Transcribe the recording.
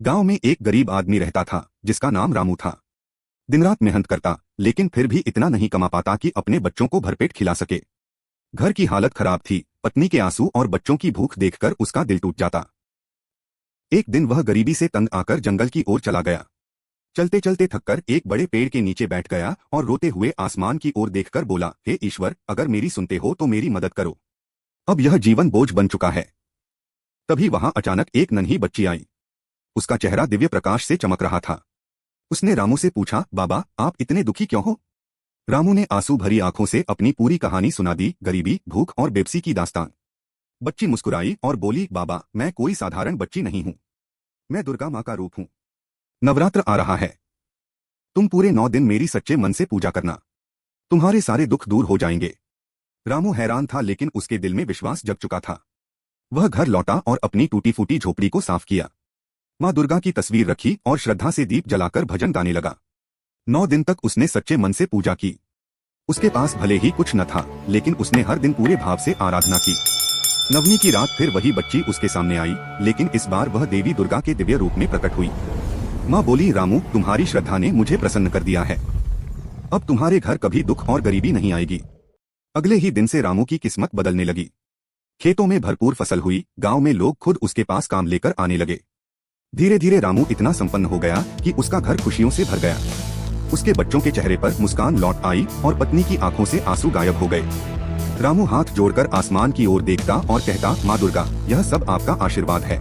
गांव में एक गरीब आदमी रहता था जिसका नाम रामू था। दिन रात मेहनत करता, लेकिन फिर भी इतना नहीं कमा पाता कि अपने बच्चों को भरपेट खिला सके। घर की हालत खराब थी, पत्नी के आंसू और बच्चों की भूख देखकर उसका दिल टूट जाता। एक दिन वह गरीबी से तंग आकर जंगल की ओर चला गया। चलते चलते थककर एक बड़े पेड़ के नीचे बैठ गया और रोते हुए आसमान की ओर देखकर बोला, हे ईश्वर, अगर मेरी सुनते हो तो मेरी मदद करो। अब यह जीवन बोझ बन चुका है। तभी वहां अचानक एक नन्ही बच्ची आई। उसका चेहरा दिव्य प्रकाश से चमक रहा था। उसने रामू से पूछा, बाबा, आप इतने दुखी क्यों हो? रामू ने आंसू भरी आंखों से अपनी पूरी कहानी सुना दी, गरीबी, भूख और बेबसी की दास्तान। बच्ची मुस्कुराई और बोली, बाबा, मैं कोई साधारण बच्ची नहीं हूँ। मैं दुर्गा माँ का रूप हूँ। नवरात्र आ रहा है। तुम पूरे 9 दिन मेरी सच्चे मन से पूजा करना। तुम्हारे सारे दुख दूर हो जाएंगे। रामू हैरान था, लेकिन उसके दिल में विश्वास जग चुका था। वह घर लौटा और अपनी टूटी फूटी झोपड़ी को साफ किया। माँ दुर्गा की तस्वीर रखी और श्रद्धा से दीप जलाकर भजन गाने लगा। 9 दिन तक उसने सच्चे मन से पूजा की। उसके पास भले ही कुछ न था, लेकिन उसने हर दिन पूरे भाव से आराधना की। नवमी की रात फिर वही बच्ची उसके सामने आई, लेकिन इस बार वह देवी दुर्गा के दिव्य रूप में प्रकट हुई। माँ बोली, रामू, तुम्हारी श्रद्धा ने मुझे प्रसन्न कर दिया है। अब तुम्हारे घर कभी दुख और गरीबी नहीं आएगी। अगले ही दिन से रामू की किस्मत बदलने लगी। खेतों में भरपूर फसल हुई, गांव में लोग खुद उसके पास काम लेकर आने लगे। धीरे धीरे रामू इतना संपन्न हो गया कि उसका घर खुशियों से भर गया। उसके बच्चों के चेहरे पर मुस्कान लौट आई और पत्नी की आंखों से आंसू गायब हो गए। रामू हाथ जोड़कर आसमान की ओर देखता और कहता, माँ दुर्गा, यह सब आपका आशीर्वाद है।